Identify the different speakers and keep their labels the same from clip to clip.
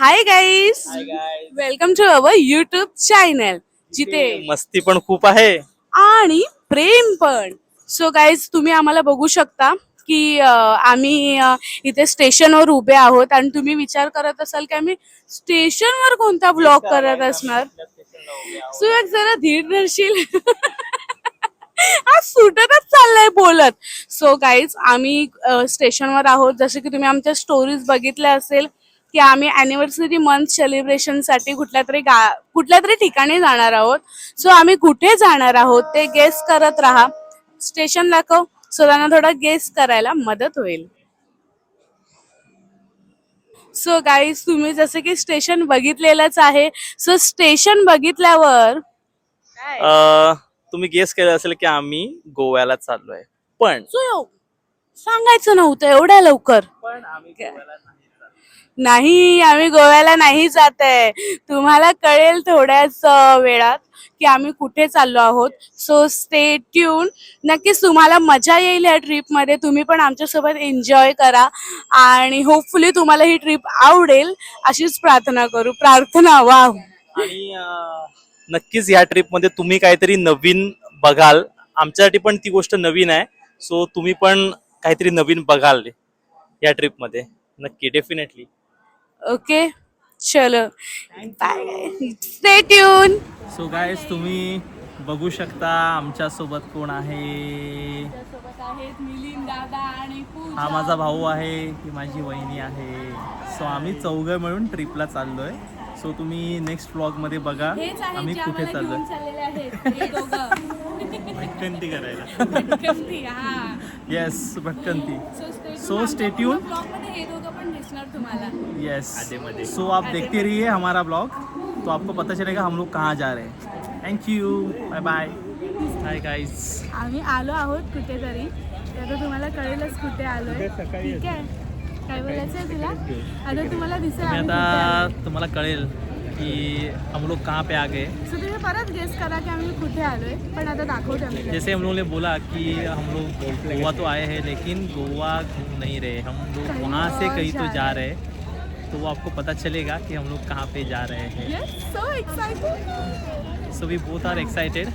Speaker 1: High guys,
Speaker 2: hi guys.
Speaker 1: Welcome to our YouTube channel जिथे
Speaker 2: मस्ती पण खूप आहे.
Speaker 1: आणि प्रेम पण. सो गाईज, तुम्ही आम्हाला बघू शकता की आम्ही इथे स्टेशनवर उभे आहोत आणि तुम्ही विचार करत असाल की आम्ही स्टेशनवर कोणता ब्लॉग करत असणार. सो एक जरा धीर धरशील. आज सुटतच चाललंय बोलत. सो गाईज, आम्ही स्टेशनवर आहोत. जसं की तुम्ही आमच्या स्टोरीज बघितल्या असेल की आम्ही अॅनिव्हर्सरी मंथ सेलिब्रेशनसाठी कुठल्या तरी ठिकाणी जाणार आहोत. सो आम्ही कुठे जाणार आहोत ते गेस करत राहा. स्टेशन दाखव, सो त्यांना थोडं गेस करायला मदत होईल. सो गाईज, तुम्ही जसं की स्टेशन बघितलेलंच आहे. सो स्टेशन बघितल्यावर काय
Speaker 2: तुम्ही गेस केलं असेल की आम्ही गोव्याला चाललोय. पण
Speaker 1: सो सांगायचं नव्हतं एवढ्या लवकर.
Speaker 2: आम्ही गोव्याला नाही चाललो.
Speaker 1: नाही, आम्ही गोव्याला नाही जात आहे. तुम्हाला कळेल थोड्याच वेळात की आम्ही कुठे चाललो आहोत. So stay tune. नक्कीच तुम्हाला मजा येईल या ट्रिपमध्ये. तुम्ही पण आमच्यासोबत एन्जॉय करा आणि होपफुली तुम्हाला ही ट्रिप आवडेल अशीच प्रार्थना करू. प्रार्थना वाव.
Speaker 2: आणि नक्कीच या ट्रिप मध्ये तुम्ही काहीतरी नवीन बघाल. आमच्यासाठी पण ती गोष्ट नवीन आहे. सो तुम्ही पण काहीतरी नवीन बघाल या ट्रिप मध्ये. नक्की, डेफिनेटली.
Speaker 1: ओके, चलो bye. Stay tune.
Speaker 2: So guys, तुम्ही बघू शकता आमच्या सोबत कोण आहे.
Speaker 1: सोबत आहेत मिलिंद दादा आणि
Speaker 2: हा माझा भाऊ आहे, ही माझी वहिनी आहे. सो आम्ही चौघं मिळून ट्रिपला चाललोय. सो तुम्ही नेक्स्ट व्लॉग मध्ये बघा आम्ही कुठे चाललोय. भटकंती करायला. येस, भटकंती. So stay tune. Yes, so आप देखते रहिए हमारा ब्लॉग, तो आपको पता चलेगा हम लोग कहाँ जा रहे हैं. Thank you, bye bye. Hi guys.
Speaker 1: आम्ही आलो आहोत कुठेतरी. आता तुम्हाला कळेलच कुठे आलोय. ठीक आहे, काय बोलायचंय तुला? आता तुम्हाला दिसेल आम्ही कुठे
Speaker 2: आता
Speaker 1: आलोय.
Speaker 2: तुम्हाला कळेल कि हम लोग कहाँ पे आ गए.
Speaker 1: सो तुम्ही परत गेस करा की आम्ही कुठे आलोय. पण आता दाखवते आम्ही.
Speaker 2: जैसे हम लोगों ने बोला कि हम लोग गोवा तो आए हैं लेकिन गोवा घूम नहीं रहे, हम लोग वहाँ से कहीं तो जा रहे हैं. तो वो आपको पता चलेगा कि हम लोग कहाँ पे जा रहे हैं.
Speaker 1: Yes, so excited.
Speaker 2: So we both are excited.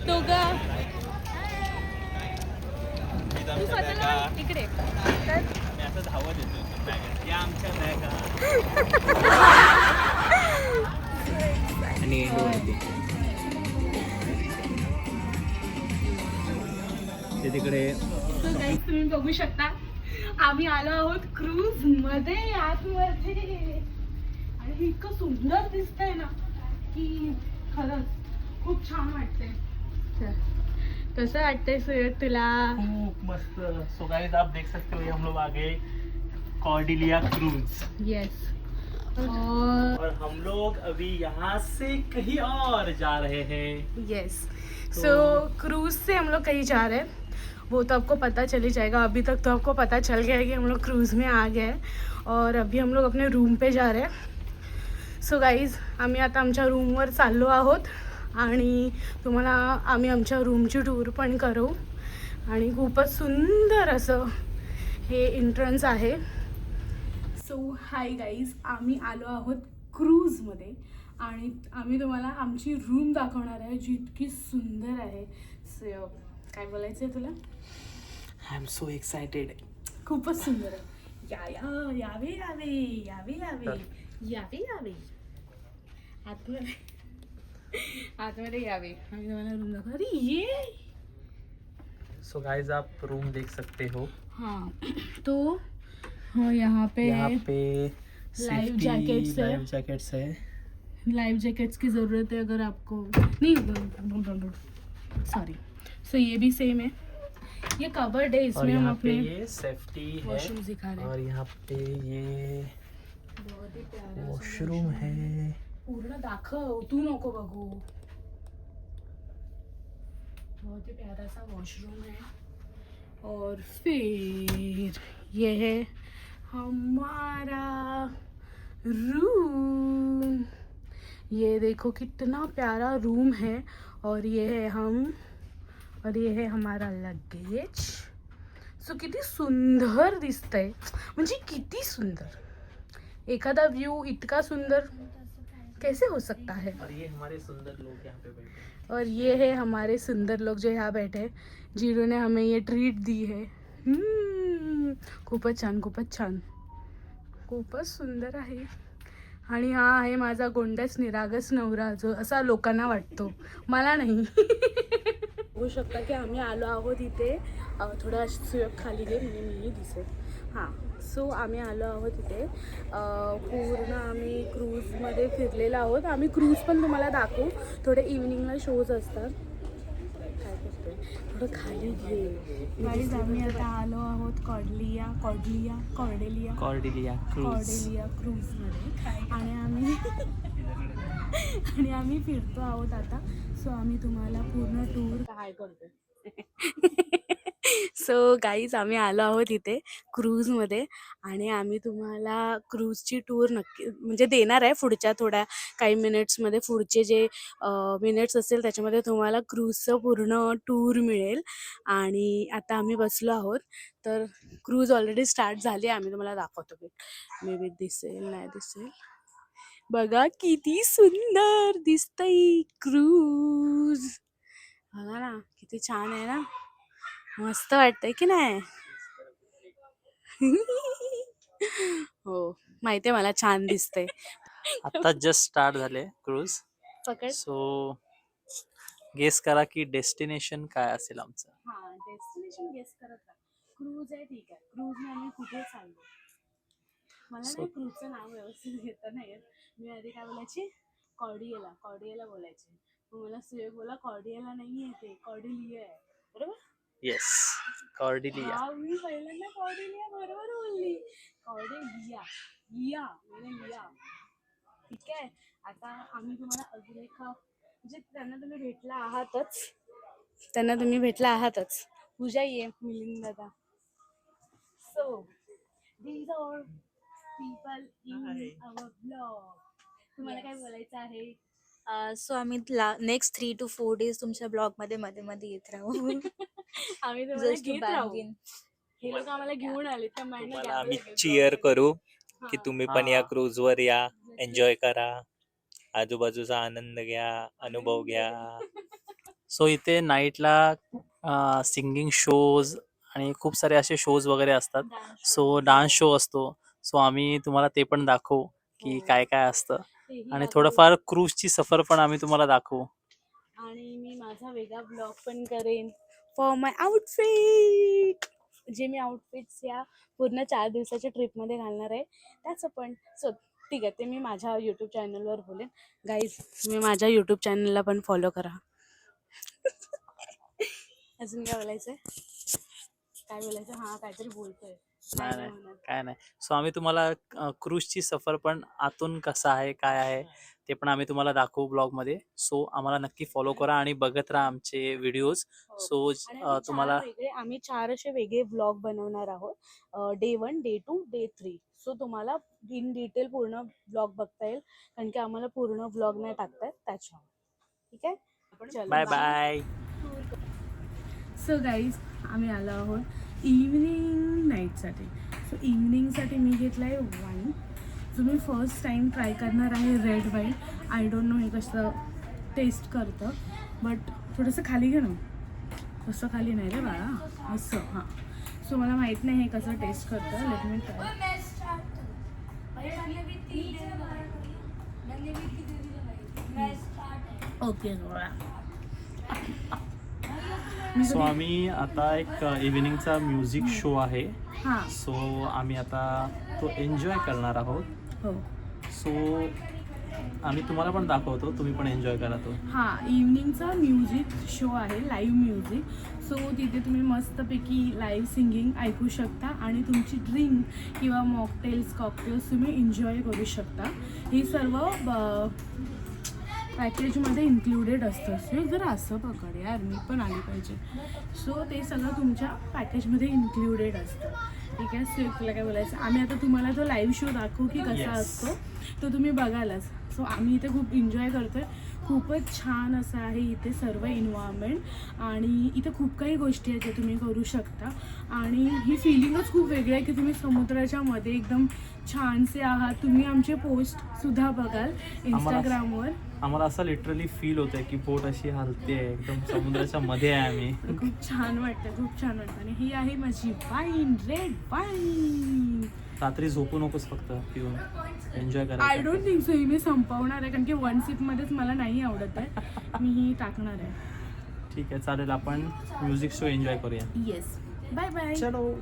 Speaker 1: दोघं तू स्वतःला इकडे तर
Speaker 2: मी असं धावत येतो या आमच्या बॅगा. आणि ते तिकडे
Speaker 1: So guys, तुम्ही बघू शकता आम्ही आलो आहोत क्रूज मध्ये आतमध्ये. आणि हे इतकं सुंदर दिसतंय ना की खरंच खूप छान वाटतंय. कसं वाटतंय सुयोग तुला?
Speaker 2: खूप मस्त. सो गाइस, आप देख सकते हो हम लोग आ गए कॉर्डिलिया क्रूज.
Speaker 1: येस.
Speaker 2: और हम लोग अभी यहाँ से कहीं और जा रहे हैं.
Speaker 1: यस, सो क्रूज से हम लोग कहीं जा रहे हैं. वो तो आपको पता चल ही जाएगा. अभी तक तो आपको पता चल गया है कि हम लोग क्रूज़ में आ गए हैं और अभी हम लोग अपने रूम पे जा रहे हैं. सो गाईज, आम्ही आता आमच्या रूमवर चाललो आहोत आणि तुम्हाला आम्ही आमच्या रूमची टूर पण करू. आणि खूपच सुंदर असं हे एंट्रन्स आहे. सो हाय गाईज, आम्ही आलो आहोत क्रूजमध्ये आणि आम्ही तुम्हाला आमची रूम दाखवणार आहे जी इतकी सुंदर आहे. सो काय बोलायचं आहे तुला?
Speaker 2: I am so excited.
Speaker 1: खूपच सुंदर आहे. यावे यावे यावे यावे यावे यावे आतमध्ये यावे. आम्ही तुम्हाला रूम दाखवू. अरे ये.
Speaker 2: सो गाइस, आप रूम देख सकते हो.
Speaker 1: हाँ, तो हाँ यहाँ पे
Speaker 2: लाइफ जैकेट्स है.
Speaker 1: लाइफ जैकेट्स की ज़रूरत है अगर आपको. नहीं, सॉरी. सो ये भी सेम है. ये कवर्ड है, इसमें हम अपने
Speaker 2: ये सेफ्टी है
Speaker 1: वॉशरूम दिखा रहे हैं.
Speaker 2: और यहाँ पे ये
Speaker 1: बहुत ही प्यारा
Speaker 2: वॉशरूम है.
Speaker 1: पूर्ण दाखव, तू नको बघू. बहुत ही प्यारा सा वॉशरूम है. और फिर ये है हमारा रूम. ये देखो कितना प्यारा रूम है और ये है हम और ये है हमारा लगेज. सो किती सुंदर दिसतंय, म्हणजे किती सुंदर. एखादा व्यू इतका सुंदर कैसे हो सकता है.
Speaker 2: और ये हमारे सुंदर लोग यहाँ पे बैठे हैं.
Speaker 1: और ये है हमारे सुंदर लोग जो यहाँ बैठे हैं, जिन्होंने हमें ये ट्रीट दी है. खूपच छान, खूपच छान, खूपच सुंदर आहे. आणि हा आहे माझा गोंडस निरागस नवरा, जो असा लोकांना वाटतो, मला नाही. बघू शकता की आम्ही आलो आहोत इथे. थोडा सुयोग खाली घे म्हणजे मीही दिसेल. हां, सो आम्ही आलो आहोत इथे. पूर्ण आम्ही क्रूजमध्ये फिरलेलो आहोत. आम्ही क्रूज पण तुम्हाला दाखवू. थोडे इव्हनिंगला शोज असतात. काय करतोय, थोडं खाली घे. गाईज आम्ही आता आलो आहोत कॉर्डेलिया क्रूजमध्ये आणि आम्ही फिरतो आहोत आता. सो आम्ही तुम्हाला पूर्ण टूर काय करतो. सो गाईज आम्ही आलो आहोत इथे क्रूजमध्ये आणि आम्ही तुम्हाला क्रूजची टूर नक्की म्हणजे देणार आहे पुढच्या थोड्या काही मिनिट्समध्ये. पुढचे जे मिनिट्स असेल त्याच्यामध्ये तुम्हाला क्रूजचं पूर्ण टूर मिळेल. आणि आता आम्ही बसलो आहोत, तर क्रूज ऑलरेडी स्टार्ट झाली. आम्ही तुम्हाला दाखवतो. मे बी दिसेल नाही दिसेल. बघा किती सुंदर दिसतंय क्रूज. बघा ना किती छान आहे ना, मस्त वाटतंय की नाही. हो माहितीये मला छान दिसतंय.
Speaker 2: आता जस्ट स्टार्ट झाले क्रूज.
Speaker 1: पकड.
Speaker 2: सो गेस करा की डेस्टिनेशन काय असेल आमचं.
Speaker 1: हा डेस्टिनेशन गेस करत राहा. क्रूज आहे, ठीक आहे. क्रूजने आम्ही कुठे चाललो. मला नाही क्रूजचं नाव व्यवस्थित घेता नाही येत. मी आधी काय बोलायची, कॉर्डियाला बोलायचे. मग मला सुयोग बोला कॉर्डियाला नाही येते, कॉर्डिलिया आहे. बरोबर.
Speaker 2: Yes, Cordelia.
Speaker 1: हा मी पहिल्यांदा कॉर्डिलिया बरोबर बोलली. कॉर्डिलिया लिया. ठीक आहे. आता आम्ही तुम्हाला अजून एक म्हणजे त्यांना तुम्ही भेटला आहातच. पूजा ये मिलिंद दादा. So these are people in our vlog. तुम्हाला काय बोलायचं आहे.
Speaker 3: सो आम्ही नेक्स्ट 3 to 4 days तुमच्या ब्लॉग मध्ये मध्ये मध्ये येत राहू.
Speaker 1: आम्ही तुम्हाला
Speaker 3: Just to
Speaker 1: घेत
Speaker 3: bang
Speaker 1: राहू.
Speaker 3: in.
Speaker 1: हे लोक आम्हाला घेऊन आले तर
Speaker 4: तुम्हाला आम्ही चिअर करू की तुम्ही पण या क्रूज वर या, एन्जॉय करा, आजूबाजूचा आनंद घ्या, अनुभव घ्या.
Speaker 2: सो इथे नाईटला सिंगिंग शोज आणि खूप सारे असे शोज वगैरे असतात. सो डान्स शो असतो. सो आम्ही तुम्हाला ते पण दाखवू की काय काय असतं. आणि थोडंफार क्रूजची सफर पण आम्ही तुम्हाला दाखवू.
Speaker 1: आणि मी माझा वेगळा ब्लॉग पण करेन फॉर माय आउटफिट, जे मी आउटफिट्स या पूर्ण 4 दिवसाच्या ट्रिपमध्ये घालणार आहे त्याचं पण. सो ठीक आहे, ते मी माझ्या यूट्यूब चॅनलवर बोलेन. गाईज तुम्ही माझ्या यूट्यूब चॅनलला पण फॉलो करा. अजून काय बोलायचं हां काहीतरी बोलतोय.
Speaker 2: काय नाही. सो आम्ही तुम्हाला क्रूजची सफर पण आतून कसं आहे काय आहे ते पण आम्ही तुम्हाला दाखवू ब्लॉग मध्ये. सो आम्हाला नक्की फॉलो करा आणि बघत राहा आमचे व्हिडिओज. सो तुम्हाला
Speaker 1: आम्ही 4 असे वेगळे ब्लॉग बनवणार आहोत. Day 1, day 2, day 3. सो तुम्हाला इन डिटेल पूर्ण ब्लॉग बघता येईल, कारण की आम्हाला पूर्ण ब्लॉग नाही टाकता येत त्याच्यावर. ठीक आहे,
Speaker 2: बाय बाय.
Speaker 1: सो गाईज आम्ही आलो आहोत इव्हनिंग नाईटसाठी. सो इव्हनिंगसाठी मी घेतलं आहे वाईन. जो मी फर्स्ट टाईम ट्राय करणार आहे red wine. I don't know हे कसं टेस्ट करतं, बट थोडंसं खाली घे ना. कसं खाली नाही रे बाळा, असं. हां, सो मला माहीत नाही हे कसं टेस्ट करतं. Let me try. Okay
Speaker 2: so आम्ही आता एक इव्हिनिंगचा म्युझिक शो आहे.
Speaker 1: हां.
Speaker 2: सो आम्ही आता तो एन्जॉय करणार आहोत.
Speaker 1: हो.
Speaker 2: सो आम्ही तुम्हाला पण दाखवतो, तुम्ही पण एन्जॉय करा तो.
Speaker 1: हां, इव्हनिंगचा म्युझिक शो आहे, लाईव्ह म्युझिक. सो तिथे तुम्ही मस्तपैकी लाईव्ह सिंगिंग ऐकू शकता आणि तुमची ड्रिंक किंवा मॉकटेल्स कॉकटेल्स तुम्ही एन्जॉय करू शकता. हे सर्व पॅकेजमध्ये इन्क्लुडेड असतं. सो जरा असं पकड यार, मी पण आली पाहिजे. सो ते सगळं तुमच्या पॅकेजमध्ये इन्क्लुडेड असतं. ठीक आहे. सो तुला काय बोलायचं, आम्ही आता तुम्हाला तो लाईव्ह शो दाखवू की कसा
Speaker 2: Yes.
Speaker 1: असतो, तो तुम्ही बघालच. सो आम्ही इथे खूप एन्जॉय करतोय. खूपच छान असं आहे इथे सर्व एन्व्हायरमेंट आणि इथे खूप काही गोष्टी आहेत ज्या तुम्ही करू शकता आणि ही फिलिंगच खूप वेगळी आहे की तुम्ही समुद्राच्या मध्ये एकदम छानसे आहात. तुम्ही आमचे पोस्टसुद्धा बघाल इंस्टाग्रामवर.
Speaker 2: आम्हाला असं लिटरली फील होतंय की बोट अशी हलते एकदम समुद्राच्या मध्ये आहे आम्ही.
Speaker 1: खूप छान वाटतं, खूप छान वाटतं. आणि ही आहे माझी वाईन, रेड वाईन.
Speaker 2: रात्री झोपू नकोस, फक्त पिऊन एन्जॉय
Speaker 1: आय
Speaker 2: करा.
Speaker 1: डोंट थिंक सो ही मी संपवणार आहे कारण की वन सिपमध्येच मला नाही आवडत आहे. मी ही टाकणार आहे.
Speaker 2: ठीक आहे, चालेल. आपण म्युझिक शो एन्जॉय करूया.
Speaker 1: Yes, bye bye.
Speaker 2: चलो.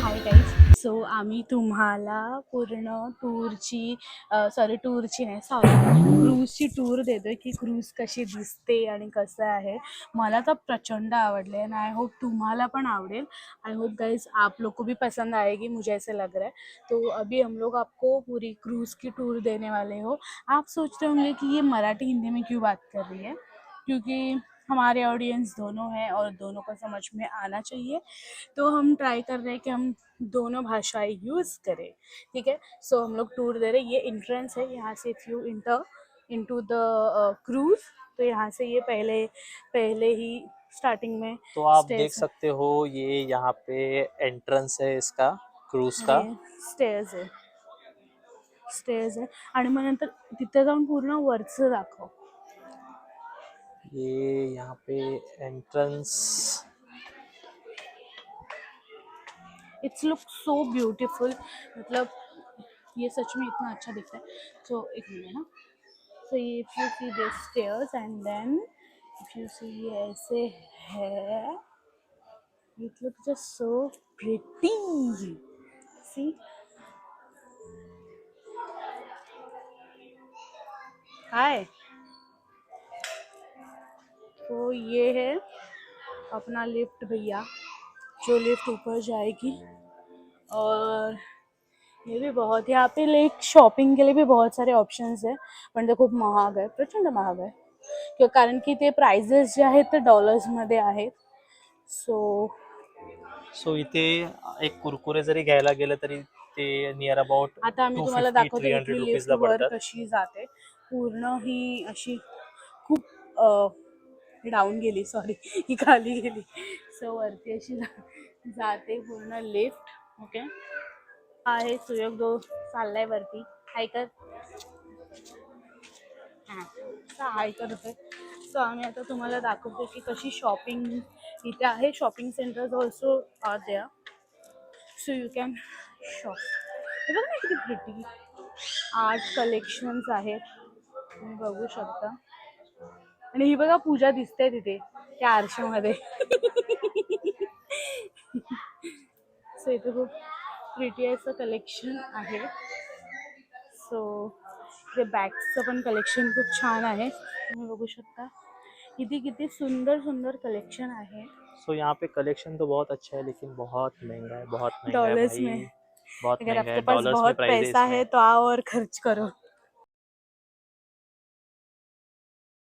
Speaker 1: Hi guys. सो आम्ही तुम्हाला पूर्ण टूरची नाही क्रूजची टूर देतोय की क्रूज कशी दिसते आणि कसं आहे. मला तर प्रचंड आवडले आणि आय होप तुम्हाला पण आवडेल. आई होप गाइज आप लोग को भी पसंद आएगी, मुझे ऐसे लग रहा है. तो अभी हम लोग आपको पूरी क्रूज की टूर देने वाले हो. आप सोच रहे होंगे कि ये मराठी हिंदी में क्यों बात कर रही है, क्योंकि हमारे ऑडियंस दोनों हैं और दोनों को समझ में आना चाहिए. तो हम ट्राई कर रहे हैं कि हम दोनों भाषाएं यूज़ करें. ठीक है. सो हम लोग टूर दे रहे हैं. ये एंट्रेंस है, यहाँ से if you enter into the cruise, तो यहाँ से ये पहले ही स्टार्टिंग में
Speaker 2: तो आप
Speaker 1: स्टेज
Speaker 2: देख सकते हो, ये यहाँ पे एंट्रेंस है इसका, क्रूज का.
Speaker 1: स्टेज आहे आणि मग नंतर तिथे जाऊन पूर्ण वरचं दाखव.
Speaker 2: ये यहाँ पे entrance.
Speaker 1: It's look so beautiful. मतलब ये सच में इतना अच्छा दिखता है. सो एक मिनट ना. सो ये if you see this stairs and then if you see ये ऐसे है. It look just so pretty. See. Hi. तो ये है अपना लिफ्ट भैया, जो लिफ्ट ऊपर जाएगी. और ये भी बहुत, यहाँ पे लाइक शॉपिंग के लिए भी बहुत सारे ऑप्शन्स आहे, पण ते खूप महाग आहे, प्रचंड महाग आहे. कारण की ते प्राइजेस जे आहेत ते डॉलर्समध्ये आहेत.
Speaker 2: सो इथे एक कुरकुरे जरी घ्यायला गेलं तरी ते नियर अबाउट
Speaker 1: आता आम्ही तुम्हाला
Speaker 2: 250
Speaker 1: दाखवतो
Speaker 2: 300
Speaker 1: की लिफ्ट
Speaker 2: रुपीजला
Speaker 1: वर
Speaker 2: पडतात.
Speaker 1: कशी जाते. पूर्ण ही अशी खूप डाऊन गेली, सॉरी, ही खाली गेली. सो वरती अशी जाते पूर्ण लिफ्ट. ओके. आहे सुयोग जो चाललाय वरती. हाय कर. हाय करतोय. सो आम्ही आता तुम्हाला दाखवतो की कशी शॉपिंग इथे आहे. Shopping centres also are there, so you can shop. हे बघ ना किती प्रिटी आर्ट कलेक्शन्स आहेत, तुम्ही बघू शकता. आणि ही बघा पूजा दिसते तिथे त्या आरशामध्ये. सो इथे खूप प्रिटी असं कलेक्शन आहे. सो इथे बॅग्सचं पण कलेक्शन खूप छान आहे, तुम्ही बघू शकता. किती किती सुंदर सुंदर कलेक्शन आहे.
Speaker 2: सो यहाँ पे कलेक्शन तो बहुत अच्छा है, लेकिन बहुत महंगा है, बहुत महंगा है
Speaker 1: डॉलर्स
Speaker 2: भाई.
Speaker 1: में.
Speaker 2: बहुत
Speaker 1: अगर
Speaker 2: महंगा है
Speaker 1: आपके पास
Speaker 2: डॉलर्स में
Speaker 1: बहुत
Speaker 2: प्राइस है
Speaker 1: पैसा
Speaker 2: इसमें.
Speaker 1: है तो आओ और खर्च करो.